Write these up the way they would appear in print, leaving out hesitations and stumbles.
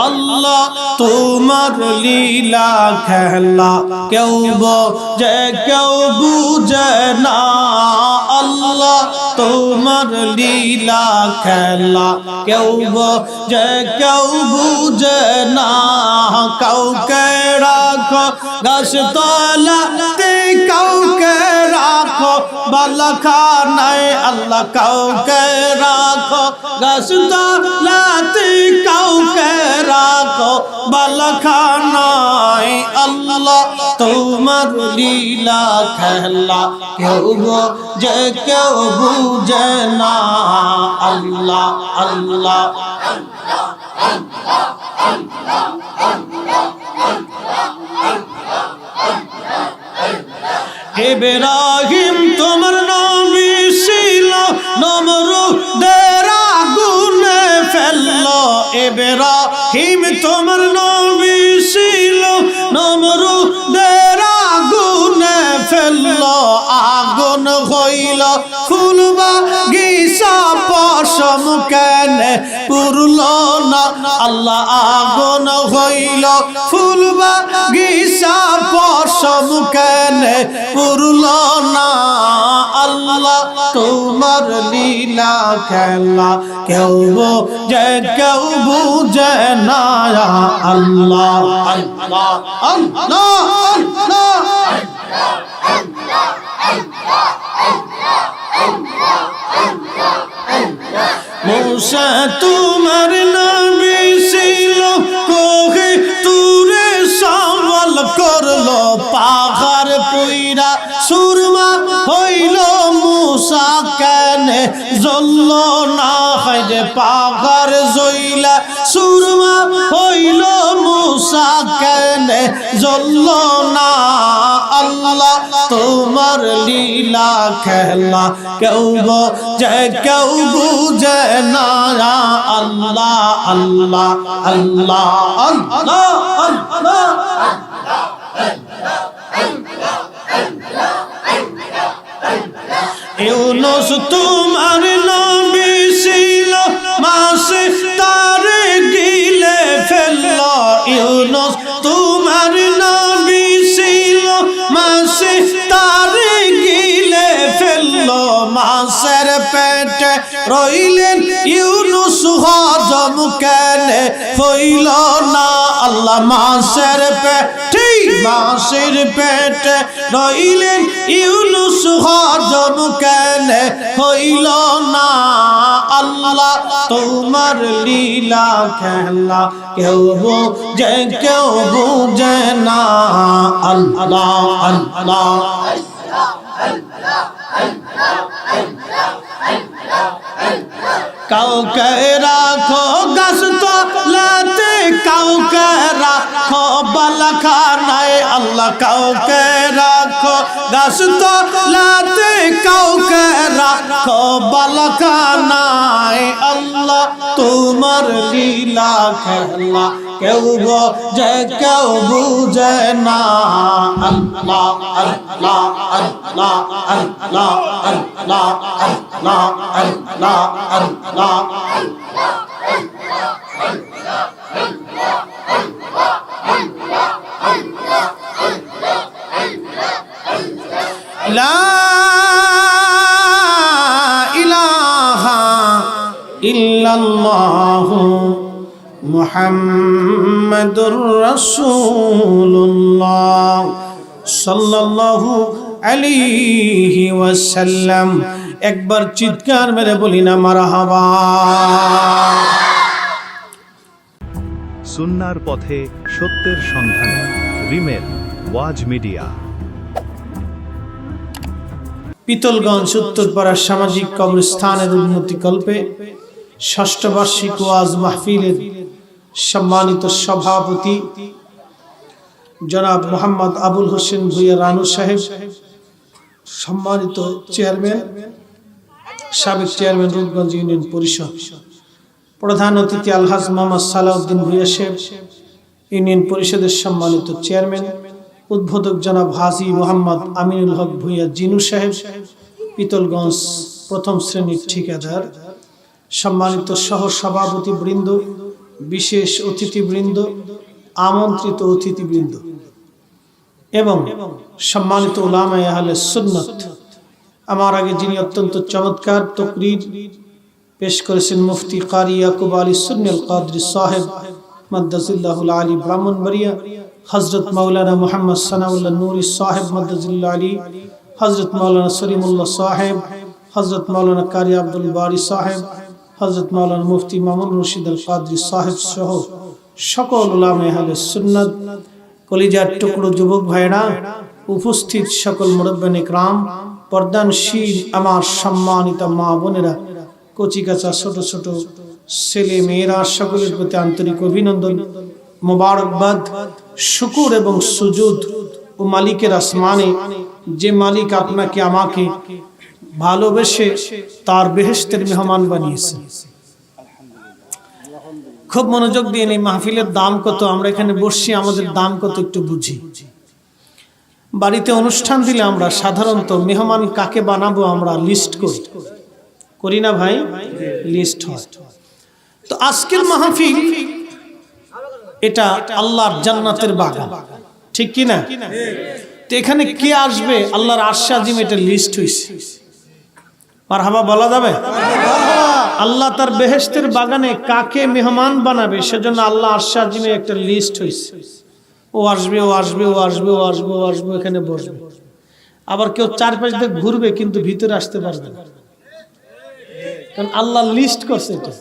আল্লাহ তোমার লীলা খেলা কেউ বোঝে কেউ বুঝে না আল্লাহ তোমার লীলা খেলা কেউ বোঝে কেউ বুঝে না কাউকে রাখো গাছতলাতে কাউকে রাখো বালাখানায় আল্লাহ কাউকে রাখো গাছতলাতে কাউকে রাখো বালাখানায় আল্লাহ তোমার লীলা খেলা কেউ বোঝে কেউ বুঝে না আল্লাহ আল্লাহ ইব্রাহিম তোমার নবী ছিল নমরুদের আগুনে ফেললো ইব্রাহিম তোমার নবী ছিল নমরুদের আগুনে ফেললো আগুন হইল ফুল বাগিচা পশম কেনে পুরলো না আল্লাহ আগুন হইল ফুল বাগিচা পশম কেনে পুরলো না আল্লাহ তোমার লীলা খেলা কেউ বোঝে কেউ বুঝে না আল্লাহ আল্লাহ আল্লাহ আল্লাহ মুসা তোমার নবী ছিল কোহে তুরে সওয়াল করলো পাহাড় পুইরা সুরমা হইল মুসা কেনে জ্বলল না হায়রে পাহাড় জ্বইলা সুরমা হইল মুসা কেনে জ্বলল না আল্লাহ তোমার লীলা খেলা কেউ বোঝে কেউ বুঝে না আল্লাহ আল্লাহ আল্লাহ আল্লাহ আল্লাহ ইউনুস তোমার নবী ছিল মাছে তারে গিলে ফেললো ইউনুস তোমার নবী ছিল মাছে তারে গিলে ফেললো মাছের পেটে রইলেন ইউনুস হজম কেনে হইল না আল্লাহ মাছের পেটে মাছের পেটে রইলেন ইউনুস হজম কেনে হইল না আল্লাহ তোমার লীলা খেলা কেউ বোঝে কেউ বুঝে না আল্লাহ আল্লাহ কাউকে রাখো গাছতলাতে কাউকে রাখো বালাখানায় আল্লাহ কাউকে রাখো গাছতলাতে কাউকে রাখো বালাখানায় আল্লাহ তোমার লীলা খেলা কেউ বোঝে কেউ বুঝে না আল্লাহ আল্লাহ আল্লাহ আল্লাহ আল্লাহ আল্লাহ আল্লাহ আল্লাহ লা ইলাহা ইল্লাল্লাহু মুহাম্মাদুর রাসূলুল্লাহ সাল্লাল্লাহু আলাইহি ওয়াসাল্লাম একবার চিৎকার মেরে বলি না মারহাবা সুন্নাহর পথে সত্যের সন্ধানে রিমেল ওয়াজ মিডিয়া পিতলগঞ্জ উত্তরপাড়া সামাজিক কবরস্থানের উন্নতিকল্পে ষষ্ঠ বার্ষিক ওয়াজ মাহফিলের সম্মানিত সভাপতি জনাব মোহাম্মদ আবুল হোসেন ভূঁইয়া রানু সাহেব, সম্মানিত চেয়ারম্যান সাবেক চেয়ারম্যান রূপগঞ্জ ইউনিয়ন পরিষদ, প্রধান অতিথি আলহাজ মোহাম্মদ সালাউদ্দিন ভূঁইয়া সাহেব ইউনিয়ন পরিষদের সম্মানিত চেয়ারম্যান, উদ্বোধক জনাব হাজী মোহাম্মদ আমিনুল হক ভূঁইয়া জিনু সাহেব পিতলগঞ্জ প্রথম শ্রেণীর ঠিকাদার, সম্মানিত সহ সভাপতি বৃন্দ, বিশেষ অতিথিবৃন্দ, আমন্ত্রিত অতিথিবৃন্দ এবং সম্মানিত উলামায়ে আহলে সুন্নাত, আমার আগে যিনি অত্যন্ত চমৎকার তাকরীর পেশ করেছেন মুফতি কারি ইয়াকুব আলী সুন্নি আল কাদরি সাহেব মাদ্দাজিল্লাহুল আলী ব্রাহ্মণবাড়িয়া, হযরত মাওলানা মুহাম্মদ সানাউল্লাহ নূরি সাহেব মাদ্দাজিল্লাহ আলী, হযরত মাওলানা সলিমুল্লাহ সাহেব, হযরত মাওলানা কারি আব্দুল বারি সাহেব, হযরত মাওলানা মুফতি মামুন রশিদ আল কাদরি সাহেব সহ সকল উলামায়ে আহলে সুন্নাত, কলিজার টুকরো যুবক ভাইরা, উপস্থিত সকল মুরব্বিয়ান ইকরাম, পর্দানশীল আমার সম্মানিত মা বোনেরা, কচিকাচা ছোট ছোট ছেলে মেয়েরা, সকলের প্রতি আন্তরিক অভিনন্দন, মোবারকবাদ, শুকর এবং সুজুদ ও মালিকের আসমানে যে মালিক আপনাকে আমাকে ভালোবেসে তার বেহেশতের মেহমান বানিয়েছে। খুব মনোযোগ দিয়ে এই মাহফিলের দাম কত, আমরা এখানে বসছি, আমাদের দাম কত একটু বুঝি। বাড়িতে অনুষ্ঠান দিলে আমরা সাধারণত মেহমান কাকে বানাবো আমরা লিস্ট করি না ভাই? লিস্ট হয়। তো আজকের মাহফিল এটা আল্লাহর জান্নাতের বাগান, ঠিক কি না? তো এখানে কে আসবে আল্লাহর আরশে আজিম, এটা লিস্ট হইছে। মারহাবা বলা যাবে? আল্লাহ তার বেহেশতের বাগানে কাকে মেহমান বানাবে সেজন্য আল্লাহ আরশে আজিমে একটা লিস্ট হইছে। ও আসবে, ও আসবে, ও আসবে, ও আসবে, ও আসবে, এখানে বসবে। আবার কেউ চারপাশ দিয়ে ঘুরবে কিন্তু ভিতরে আসতে পারবে না, কারণ আল্লাহ লিস্ট করছে এটা,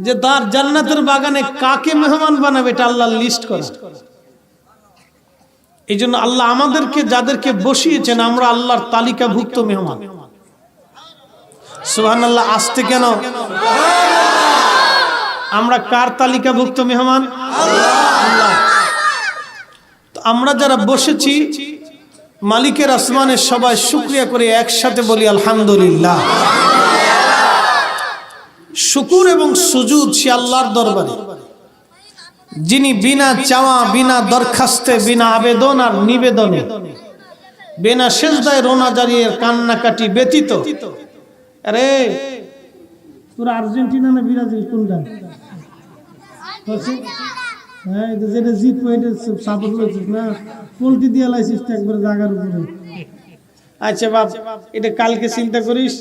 যে তার জান্নাতের বাগানে কাকে মেহমান বানাবে এটা আল্লাহ লিস্ট করে। এই জন্য আল্লাহ আমাদেরকে যাদেরকে বসিয়েছেন আমরা আল্লাহর তালিকাভুক্ত মেহমান। সুবহানাল্লাহ। আসতে কেন? আমরা কার তালিকাভুক্ত মেহমান? আল্লাহ। তো আমরা যারা বসেছি মালিকের আসমানে সবাই শুকরিয়া করে একসাথে বলি আলহামদুলিল্লাহ। শুকুর এবং সুজুদ সে আল্লাহর দরবারে, যিনি বিনা চাওয়া, বিনা দরখাস্তে, বিনা আবেদন আর নিবেদনে, বিনা সেজদায় রোনা জারিয়ে কান্নাকাটি ব্যতীত। আরে তোরা আর্জেন্টিনা না ব্রাজিল কোনটা? হ্যাঁ, যেটা জিতবো এটা সাপোর্ট করছিস না, পোল্ট্রি দিয়ে লাইছিস একবার জায়গার উপরে। আচ্ছা বাপ, এটা কালকে চিন্তা করিস,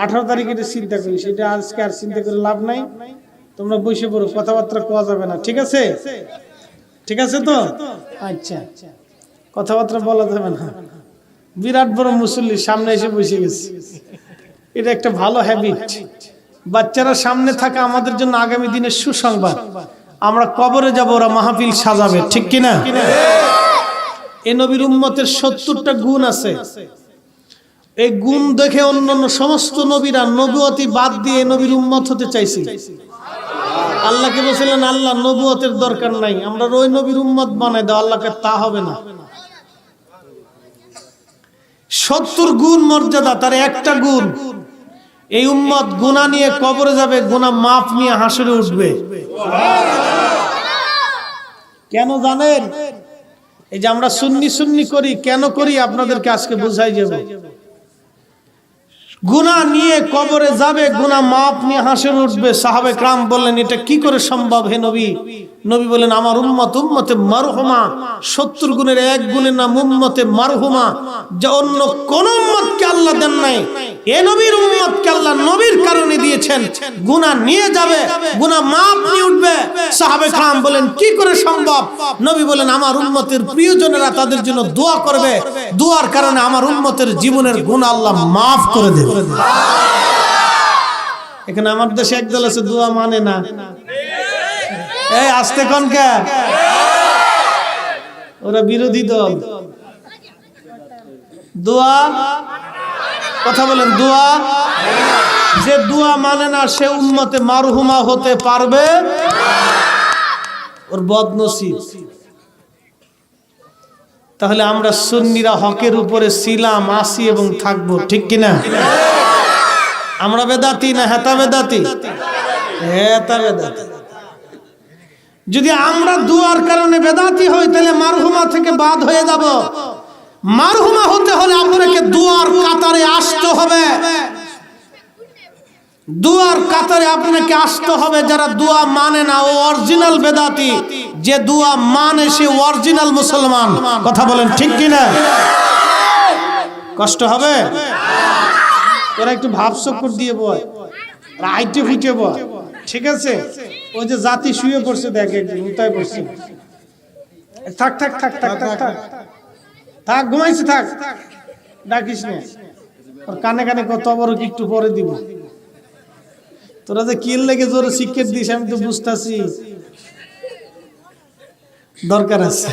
18 তারিখে এটা চিন্তা করিস, এটা আজকে আর চিন্তা করে লাভ নাই। তোমরা বসে পড়ো, কথাবার্তা কোয়া যাবে না, ঠিক আছে? ঠিক আছে তো? আচ্ছা, কথাবার্তা বলা যাবে না। বিরাট বড় মুসল্লি সামনে এসে বসে গেছে, এটা একটা ভালো হ্যাবিট। বাচ্চারা সামনে থাকা আমাদের জন্য আগামী দিনের সুসংবাদ। আমরা কবরে যাব, ওরা মাহফিল সাজাবে, ঠিক কিনা? এই নবীর উম্মতের 70টা গুণ আছে। এই গুণ দেখে অন্যান্য সমস্ত নবীরা নবুয়তি বাদ দিয়ে নবীর উম্মত হতে চাইছিল। আল্লাহকে বলছিলেন আল্লাহ নবুয়তের দরকার নাই, আমরা ওই নবীর উম্মত বানাই দাও। আল্লাহকে তা হবে না। 70 গুণ মর্যাদা, তার একটা গুণ, এই উম্মত গুনাহ নিয়ে কবরে যাবে, গুনাহ মাফ নিয়ে হাসরে উঠবে। কেন জানেন? এই যে আমরা সুন্নি করি, কেন করি আপনাদেরকে আজকে বুঝাই যাব। গুনাহ নিয়ে কবরে যাবে, গুনাহ মাফ নিয়ে হাসরে উঠবে। সাহাবে کرام বললেন এটা কি করে সম্ভব হে নবী? নবী বলেন আমার উম্মতে মারহুমা, 70 গুণের এক গুণের নাম উম্মতে মারহুমা, যা অন্য কোন উম্মতকে আল্লাহ দেন নাই। এ নবীর উম্মতকে আল্লাহ নবীর কারণে দিয়েছেন। গুনাহ নিয়ে যাবে, গুনাহ মাফ নিয়ে উঠবে। সাহাবে کرام বলেন কি করে সম্ভব? নবী বলেন আমার উম্মতের প্রিয়জনেরা তাদের জন্য দোয়া করবে, দোয়ার কারণে আমার উম্মতের জীবনের গুনাহ আল্লাহ মাফ করে দেবে। এখানে আমার দেশে একদল আছে দোয়া মানে না। এই আস্তে কোন কে? ওরা বিরোধী দল। দোয়া কথা বলেন, দোয়া যে দোয়া মানে না সে উম্মতে মারহুমা হতে পারবে, ওর বদনসিব। তাহলে আমরা সুন্নিরা হকের উপরে ছিলাম, আসি এবং থাকবো, ঠিক কিনা? আমরা বেদাতি না হেতা বেদাতি? হেতা বেদাতি। যদি আমরা দুয়ার কারণে বেদাতি হই তাহলে মারহুমা থেকে বাদ হয়ে যাব। মারহুমা হতে হলে আপনাকে দুয়ার কাতারে আসতে হবে। দুয়ার কাতারে আপনাকে আসতে হবে। যারা দোয়া মানে না ও অরিজিনাল বেদাতি, যে দোয়া মানে সে অরিজিনাল মুসলমান। কথা বলেন ঠিক কিনা? কষ্ট হবে? তোরা একটু ভাব চক্কর দিয়ে বয়, রাইটে ফিটে বয়, ঠিক আছে? ওই যে জাতি শুয়ে পড়ছে, দেখ একদিন উতায় পড়ছে। থাক থাক থাক থাক থাক থাক থাক, ঘুমাইছে, থাক, ডাকিস না। আর কানে কানে কত বড় কি একটু পরে দিব। তোরা যে কিল লেগে জোরে শিক্ষিত দিস, আমি তো বুঝতেছি দরকার আছে।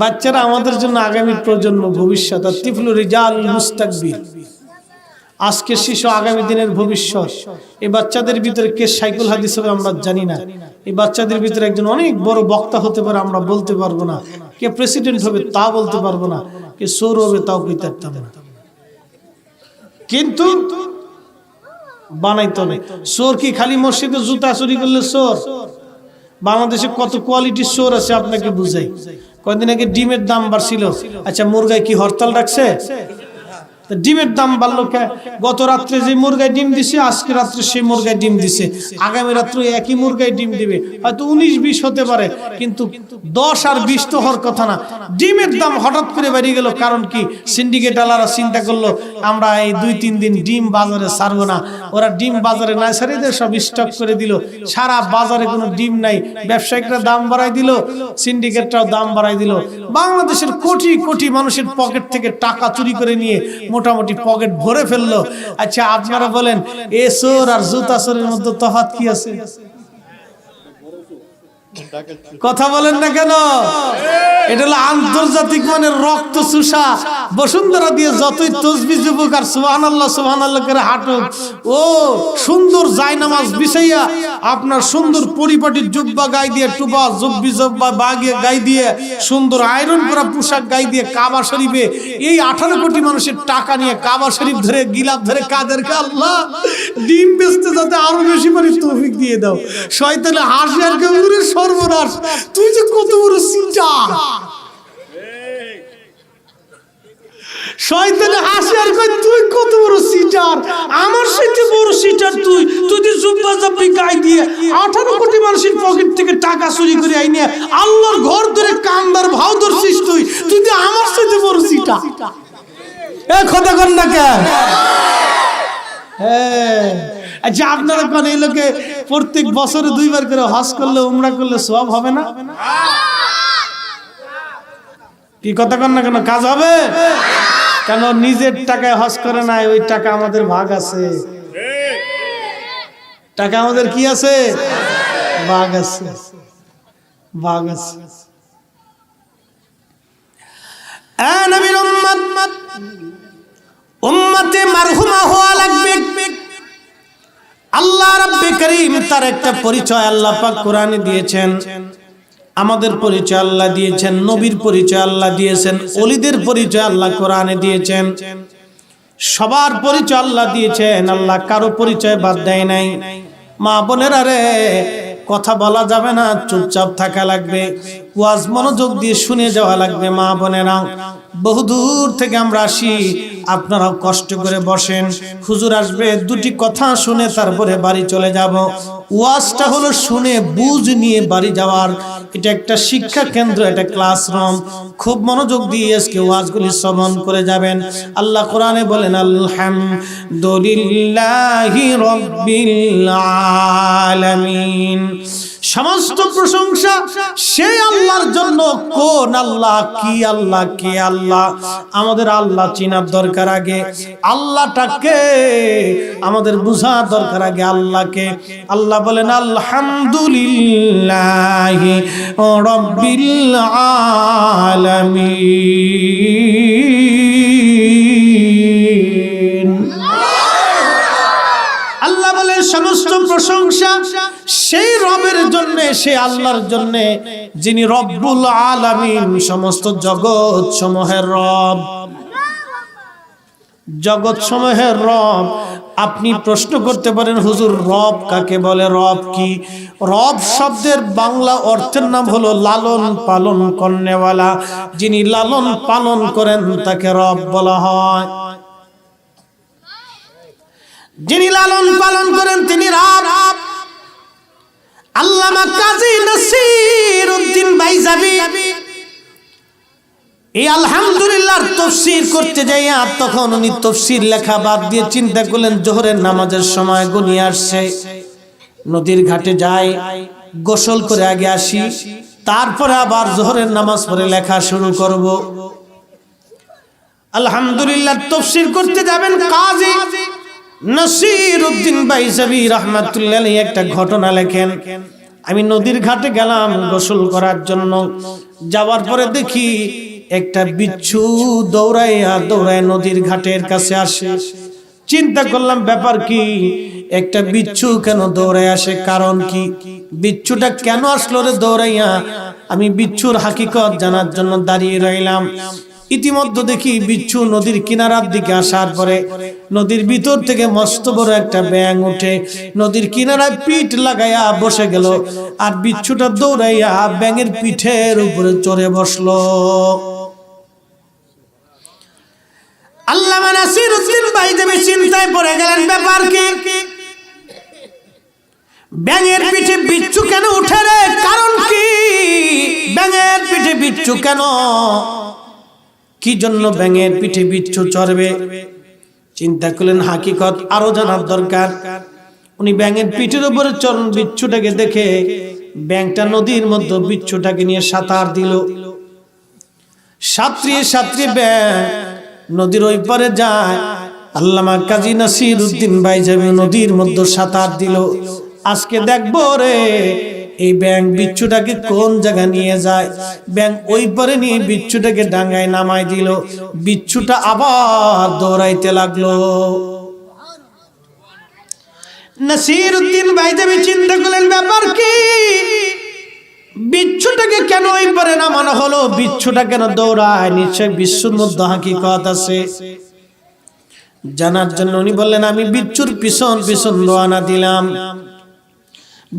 বাচ্চারা আমাদের জন্য আগামী প্রজন্ম, ভবিষ্যৎ। আর তিফলু রিজাল মুস্তাকবির, আজকের শিশু আগামী দিনের ভবিষ্যৎ। এই বাচ্চাদের ভিতরে কে সাইকুল হাদিস হবে আমরা জানি না। এই বাচ্চাদের ভিতরে একজন অনেক বড় বক্তা হতে পারে, আমরা বলতে পারবো না। কে প্রেসিডেন্ট হবে তা বলতে পারবো না। কে সৌর হবে তাও কইতে পারতাম না। কিন্তু বানাইতো না। চোর কি খালি মসজিদে জুতা চুরি করলে চোর? বাংলাদেশে কত কোয়ালিটির চোর আছে আপনাকে বুঝাই। কয়েকদিন আগে ডিমের দাম বাড়ছিল। আচ্ছা, মুরগায় কি হরতাল ডাকছে? ডিমের দাম বাড়লো কে? গত রাত্রে যে মুরগায় ডিম দিছে, আজকে রাত্রে সেই মুরগায় ডিম দিছে, আগামী রাত্রে একই মুরগায় ডিম দিবে। হয়তো 19-20 হতে পারে, কিন্তু 10 আর 20 তো হওয়ার কথা না। ডিমের দাম হঠাৎ করে বেড়ে গেল। কারণ কি? সিন্ডিকেট আলারা চিন্তা করলো আমরা এই 2-3 দিন ডিম বাজারে ছাড়বো না। ওরা ডিম বাজারে না ছাড়িয়ে দিয়ে সব স্টক করে দিল। সারা বাজারে কোনো ডিম নাই। ব্যবসায়িকরা দাম বাড়াই দিল, সিন্ডিকেটরাও দাম বাড়াই দিল। বাংলাদেশের কোটি কোটি মানুষের পকেট থেকে টাকা চুরি করে নিয়ে মোটামুটি পকেট ভরে ফেললো। আচ্ছা, আপনারা বলেন এ চোর আর জুতা চোরের মধ্যে তফাৎ কি আছে? কথা বলেন না কেন? এটা হলো আন্তর্জাতিক মানের রক্ত চুষা। বসুন্ধরা দিয়ে যতই তসবিহ যুবক আর সুবহানাল্লাহ সুবহানাল্লাহ করে হাঁটুক, ও সুন্দর জায়নামাজ বিছাইয়া আপনার সুন্দর পরিপাটির জুব্বা গায়ে দিয়ে, টুপা জুব্বি জুব্বা বাগিয়ে গায়ে দিয়ে, সুন্দর আয়রন করা পোশাক গায়ে দিয়ে কাবা শরীফে এই 18 কোটি মানুষের টাকা নিয়ে কাবা শরীফ ধরে গিলাপ ধরে কাদেরকে আল্লাহ ডিম বেচতে যাতে আরো বেশি করে তৌফিক দিয়ে দাও। শয়তানে হাসি আর কেউরে সর্বনাশ। তুই যে কত বড় সিটার! শয়তানে হাসি আর কই তুই কত বড় সিটার! আমার সাথে বড় সিটার তুই। তুই যে জুব্বা জব্বি গায়ে দিয়ে 18 কোটি মানুষের পকেট থেকে টাকা চুরি করে আইনে আল্লাহর ঘর ধরে কান্দার ভাও ধরছিস তুই। তুই যে আমার সাথে বড় সিটার। এ কথা কর না কেন? হ্যাঁ, আচ্ছা, আপনারা কোন এই লোকে প্রত্যেক বছরে 2 বার করে হজ করলে, উমরা করলে সওয়াব হবে না? কি কথা কর না কেন? কাজ হবে কেন? নিজের টাকায় হজ করে নাই, ওই টাকা আমাদের ভাগ আছে। টাকা আমাদের কি আছে? ভাগ আছে, ভাগ আছে। এ নবীর উম্মত, উম্মতে মারহুমা হওয়া লাগবে। আল্লাহ রাব্বে কারীম তার একটা পরিচয় আল্লাহ পাক কোরআনে দিয়েছেন। আমাদের পরিচয় আল্লাহ দিয়েছেন, নবীর পরিচয় আল্লাহ দিয়েছেন, ওলিদের পরিচয় আল্লাহ কোরআনে দিয়েছেন। সবার পরিচয় আল্লাহ দিয়েছেন। আল্লাহ কারো পরিচয় বাদ দেয় নাই। মা বোনেরা রে, কথা বলা যাবে না, চুপচাপ থাকা লাগবে, ওয়াজ মনোযোগ দিয়ে শুনে যাওয়া লাগবে। মা বোনেরা, বহুদূর থেকে আমরা আসি, আপনারাও কষ্ট করে বসেন। হুজুর আসবে, 2টি কথা শুনে তারপরে বাড়ি চলে যাব। ওয়াজটা হলো শুনে বুঝ নিয়ে বাড়ি যাওয়ার। এটা একটা শিক্ষা কেন্দ্র, এটা ক্লাসরুম। খুব মনোযোগ দিয়ে আজকে ওয়াজগুলি শ্রবণ করে যাবেন। আল্লাহ কোরআনে বলেন, আলহামদুলিল্লাহি রাব্বিল আলামিন। সমস্ত প্রশংসা সেই আল্লাহর জন্য। কোন আল্লাহ? কি আল্লাহ? কে আল্লাহ? আমাদের আল্লাহ চিনার দরকার, আগে আল্লাহটাকে আমাদের বোঝা দরকার, আগে আল্লাহকে। আল্লাহ বলেন, আলহামদুলিল্লাহি রাব্বিল আলামিন। আল্লাহ বলেন সমস্ত প্রশংসা সেই রবের জন্য, সেই আল্লাহর জন্য, যিনি রব্বুল আলামিন, সমস্ত জগৎ সমূহের রব। জগৎ সমূহের রব। আপনি প্রশ্ন করতে পারেন, হুজুর রব কাকে বলে? রব কি? রব শব্দের বাংলা অর্থের নাম হলো লালন পালন করনেওয়ালা। যিনি লালন পালন করেন তাকে রব বলা হয়। যিনি লালন পালন করেন তিনি রব। আল্লামা কাজী নাসির উদ্দিন বাইজাবি এই আলহামদুলিল্লাহর তাফসীর করতে যাইয়া তখন উনি তাফসীর লেখা বাদ দিয়ে চিন্তা করলেন জোহরের নামাজের সময় গনিয়ে আসছে, নদীর ঘাটে যাই, গোসল করে আগে আসি, তারপরে আবার জোহরের নামাজ পড়ে লেখা শুরু করব। আলহামদুলিল্লাহ তাফসীর করতে যাবেন কাজী নাসির উদ্দিন বাইজাবি রাহমাতুল্লাহ আলাইহি একটা ঘটনা লেখেন। আমি নদীর ঘাটে গেলাম গোসল করার জন্য, যাওয়ার পরে দেখি একটা বিচ্ছু দৌড়াইয়া দৌড়ায় নদীর ঘাটের কাছে আসে। চিন্তা করলাম ব্যাপার কি, একটা বিচ্ছু কেন দৌড়ায় আসে, কারণ কি, বিচ্ছুটা কেন আসলো রে দৌড়াইয়া? আমি বিচ্ছুর হাকিকত জানার জন্য দাঁড়িয়ে রইলাম। ইতিমধ্যে দেখি বিচ্ছু নদীর কিনারার দিকে আসার পরে নদীর ভিতর থেকে মস্ত বড় একটা ব্যাঙ উঠে নদীর কিনারায় পিঠ লাগাইয়া বসে গেল, আর বিচ্ছুটা দৌড়াইয়া ব্যাঙের পিঠের উপরে চড়ে বসলো। আল্লামা নাসির উদ্দিন বাইজাবি চিন্তায় পড়ে গেলেন, ব্যাপার কি, ব্যাঙের পিঠে বিচ্ছু কেন উঠে রে, কারণ কি, ব্যাঙের পিঠে বিচ্ছু কেন, কি জন্য ব্যাঙের পিঠে বিচ্ছু চড়বে? চিন্তা করলেন হাকিকত আরো জানার দরকার। উনি ব্যাঙের পিঠের উপরে চড়ন বিচ্ছুটাকে দেখে ব্যাঙটা নদীর মধ্যে বিচ্ছুটাকে নিয়ে সাঁতার দিল। সাঁতরিয়ে সাঁতরিয়ে ব্যাঙ নদীর ওই পারে যায়। আল্লামা কাজী নাসির উদ্দিন বাইজাবি নদীর মধ্যে সাঁতার দিল। আজকে দেখবো রে এই ব্যাঙ বিচ্ছুটাকে কোন জায়গা নিয়ে যায়। ব্যাঙ ওই পারে নিয়ে বিচ্ছুটাকে ডাঙ্গায় নামাই দিল। বিচ্ছুটা আবার দৌড়াইতে লাগলো। নাসির উদ্দিন বাইজাবি চিন্তা করলেন ব্যাপার কি, বিচ্ছুটাকে কেন ওই পারে নামানো হলো, বিচ্ছুটা কেন দৌড়ায়? নিশ্চয় বিচ্ছুর মধ্যে হাকিকত আছে। জানার জন্য উনি বললেন আমি বিচ্ছুর পিছন পিছন রওনা দিলাম।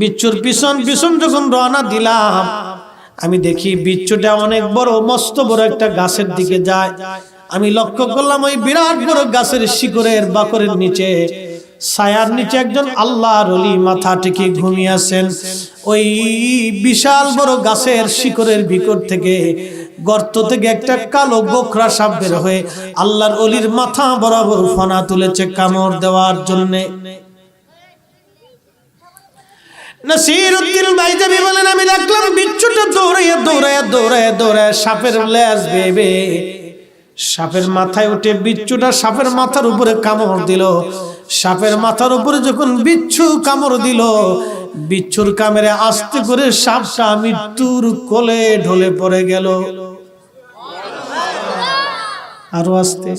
বিচ্ছুর পিছন পিছন যখন রওনা দিলাম আমি দেখি বিচ্ছুটা অনেক বড় মস্ত বড় একটা গাছের দিকে যায়। আমি লক্ষ্য করলাম ওই বিরাট বড় গাছের শিকড়ের বাকরের নিচে ছায়ার নিচে একজন আল্লাহর ওলি মাথা টেকে ঘুমিয়ে আছেন। ওই বিশাল বড় গাছের শিকড়ের ভিতর থেকে গর্ত থেকে একটা কালো গোখরা সাপ বের হয়ে আল্লাহর ওলির মাথা বরাবর ফনা তুলেছে কামড় দেওয়ার জন্য। নাসির উদ্দিন বাইজাবি বলেন আমি দেখলাম বিচ্ছুটা দৌড়াইয়া দৌড়াইয়া দৌড়াইয়া দৌড়াইয়া সাপের লেজ বেবে সাপের মাথায় উঠে বিচ্ছুটা সাপের মাথার উপরে কামড় দিল। সাপের মাথার উপরে যখন বিচ্ছু কামড় দিল, বিচ্ছুর কামড়ে আস্তে করে সাপটা মৃত্যুর কোলে ঢলে পড়ে গেল। আরো আস্তে।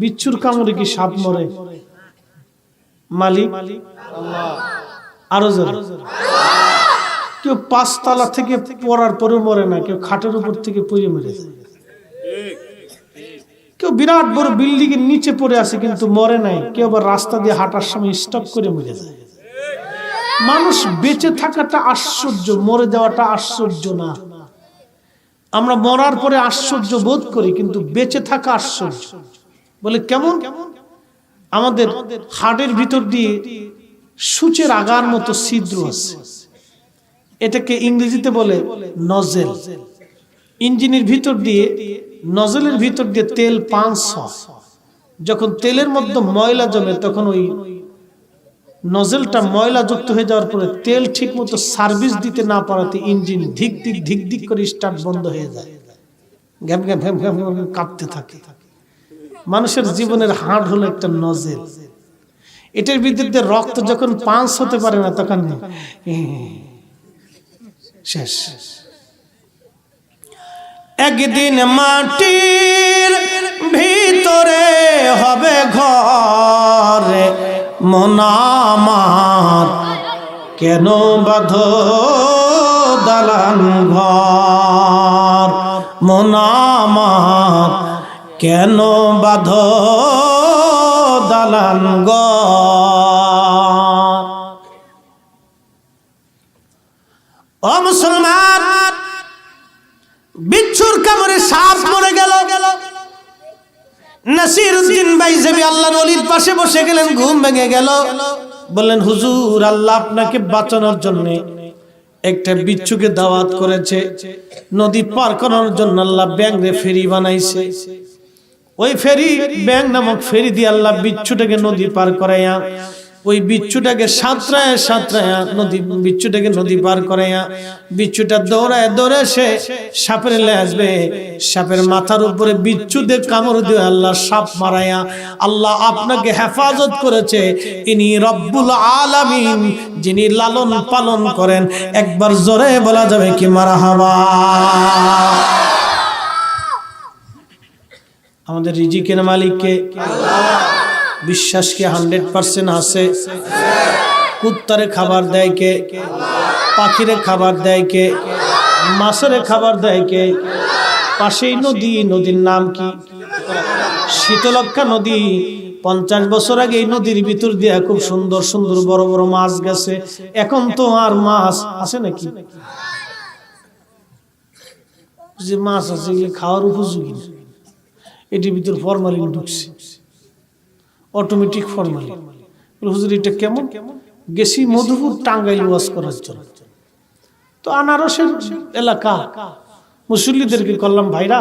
বিচ্ছুর কামড়ে কি সাপ মরে? মালিক আল্লাহ। আরো জোরে। কেউ ৫ তলা থেকে পড়ার পরে মরে না, কেউ খাটের উপর থেকে পড়ে মরে যায়, কেউ বিরাট বড় বিল্ডিং এর নিচে পড়ে আছে কিন্তু মরে নাই, কেউ আবার রাস্তা দিয়ে হাঁটার সময় স্টপ করে মরে যায়। মানুষ বেঁচে থাকাটা আশ্চর্য, মরে যাওয়াটা আশ্চর্য না। আমরা মরার পরে আশ্চর্য বোধ করি, কিন্তু বেঁচে থাকা আশ্চর্য। বলে কেমন? আমাদের হাড়ের ভিতর দিয়ে সূচের আগার মতো ছিদ্র আছে, এটাকে ইংরেজিতে বলে নজেল। ইঞ্জিনের ভিতর দিয়ে নজেলের ভিতর দিয়ে তেল পাস হয়। যখন তেলের মধ্যে ময়লা জমে তখন ওই নজেলটা ময়লা যুক্ত হয়ে যাওয়ার পরে তেল ঠিক মতো সার্ভিস দিতে না পারাতে ইঞ্জিন ধিক ধিক ধিক ধিক করে স্টার্ট বন্ধ হয়ে যায়, ঘ্যাম ঘ্যাম ঘ্যাম ঘ্যাম কাঁপতে থাকে। মানুষের জীবনের হাড় হলো একটা নজেল। এটার ভিতরে রক্ত যখন পাস হতে পারে না তখন শেষ। একদিন মাটির ভিতরে হবে ঘরে মন আমার, কেন বাঁধো দালান ঘর, মন আমার কেন বাঁধো দালান ঘর। ও মুসলমান, বিচ্ছুর কামড়ে সাপ মরে গেল। নাসিরউদ্দিন বাইজাবি আল্লাহর ওলির পাশে বসে গেলেন, ঘুম ভেঙে গেল। বললেন, হুজুর, আল্লাহ আপনাকে বাঁচানোর জন্য একটা বিচ্ছুকে দাওয়াত করেছে। নদী পার করার জন্য আল্লাহ ব্যাঙরে ফেরি বানাইছে। ওই ফেরি, ব্যাঙ নামক ফেরি দিয়ে আল্লাহ বিচ্ছুটাকে নদী পার করাইয়া, ওই বিচ্ছুটাকে সাঁতরায় সাঁতরায়া বিচ্ছুটাকে নদী পার করাইয়া, বিচ্ছুটা দৌড়ায় দৌড়ে সে সাপের আসবে, সাপের মাথার উপরে বিচ্ছুদের কামড় দিয়ে আল্লাহ সাপ মারাইয়া আল্লাহ আপনাকে হেফাজত করেছে। ইনি রব্বুল আলামিন, যিনি লালন পালন করেন। একবার জোরে বলা যাবে কি মারহাবা। আমাদের রিজিকের মালিক কে? আল্লাহ। বিশ্বাস কি 100% আছে? কুত্তারে খাবার দেয় কে? পাখিরে খাবার দেয় কে? মাছের খাবার দেয় কে? পাশেই নদী, নদীর নাম কি? শীতলক্ষা নদী। 50 বছর আগে এই নদীর ভিতর দিয়ে খুব সুন্দর সুন্দর বড় বড় মাছ গেছে। এখন তো আর মাছ আছে নাকি? যে মাছ আছে এগুলো খাওয়ার উপযোগী না। এটির ভিতর ফরমালিন ঢুকছে, অটোমেটিক ফরমালিন। হুজুর এটা কেমন? গেছি মধুপুর, টাঙ্গাইল ওয়াজ করার জন্য। তো আনারসের এলাকা, মুসল্লিদেরকে করলাম, ভাইরা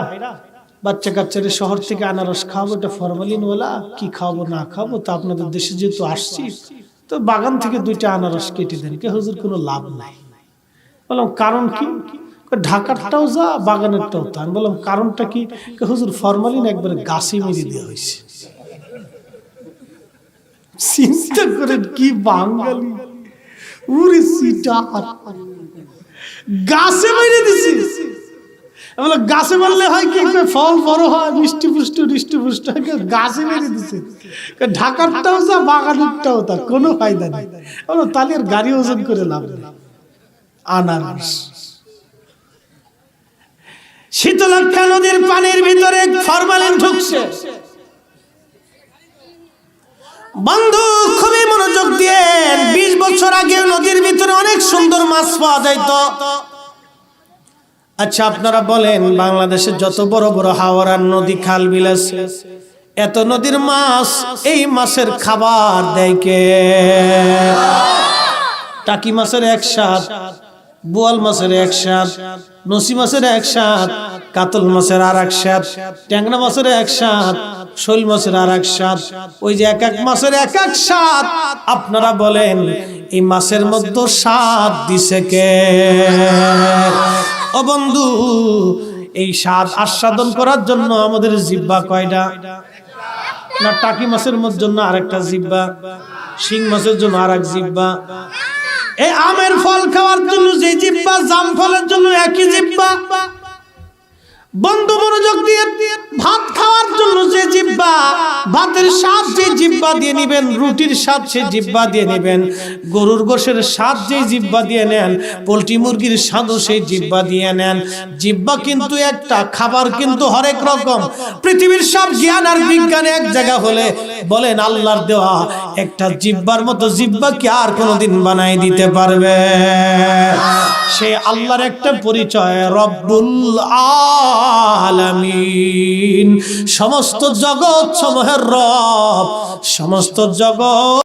বাচ্চা কাচ্চারে শহর থেকে আনারস খাওয়াবো, এটা ফরমালিন ওলা, কি খাওয়াবো না খাওয়াবো, তা আপনাদের দেশে যেহেতু আসছি, তো বাগান থেকে 2টা আনারস কেটে দেন। কে হুজুর কোনো লাভ নাই। বললাম কারণ কি? ঢাকারটাও যা, বাগানেরটাও তা। আমি বললাম কারণটা কি? হুজুর ফরমালিন একবারে গাছে মেরে দেওয়া হয়েছে। চিন্তা করেন কি বাঙালি, উরে সিটা গাছে মেরে দিছি। বলে গাছে মারলে হয় কি, ফল বড় হয়, মিষ্টি পুষ্ট হৃষ্ট পুষ্ট, গাছে মেরে দিছে। ঢাকারটাও যা, বাগানেরটাও তা, কোনো ফায়দা নেই। বলো তাহলে আর গাড়ি ওজন করে লাভ নেই। আনারস। শীতলক্ষা নদীর পানির ভিতরে ফরমালিন ঢুকছে। বন্ধু খুবই মনোযোগ দিয়ে, 20 বছর আগে নদীর ভিতরে অনেক সুন্দর মাছ পাওয়া যাইত। আচ্ছা আপনারা বলেন, বাংলাদেশে যত বড় বড় হাওড়ার নদী খাল বিল আছে, এত নদীর মাছ, এই মাছের খাবার দেয় কে? টাকি মাছের এক স্বাদ, বোয়াল মাছের এক স্বাদ, নসি মাছের এক স্বাদ, কাতল মাছের আর এক স্বাদ, ট্যাংরা মাছের এক স্বাদ, শোল মাছের আর এক স্বাদ। ওই যে এক এক মাছের এক এক স্বাদ। আপনারা বলেন এই মাছের মধ্যে স্বাদ দিছে কে? ও বন্ধু, এই স্বাদ আস্বাদন করার জন্য আমাদের জিহ্বা কয়টা? না টাকি মাছের জন্য আরেকটা জিহ্বা, শিং মাছের জন্য আরেক জিহ্বা, এই আমের ফল খাওয়ার জন্য যে জিহ্বা, জাম ফলের জন্য একই জিহ্বা। বন্ধু মনোযোগ দিয়ে, ভাত খাওয়ার জন্য যে জিহ্বা, ভাতের স্বাদ যে জিহ্বা দিয়ে নিবেন, রুটির স্বাদ সে জিহ্বা দিয়ে নিবেন, গরুর গোশের স্বাদ যে জিহ্বা দিয়ে নেন, পোল্ট্রি মুরগির স্বাদও সেই জিহ্বা দিয়ে নেন। জিহ্বা কিন্তু একটা, খাবার কিন্তু হরেক রকম। পৃথিবীর সব জ্ঞান আর বিজ্ঞান এক জায়গা হলে বলেন আল্লাহর দেওয়া একটা জিহ্বার মতো জিহ্বা কি আর কোনোদিন বানাই দিতে পারবে? সে আল্লাহর একটা পরিচয়, রব্বুল আলামিন, সমস্ত জগৎ সমূহের রব, সমস্ত জগৎ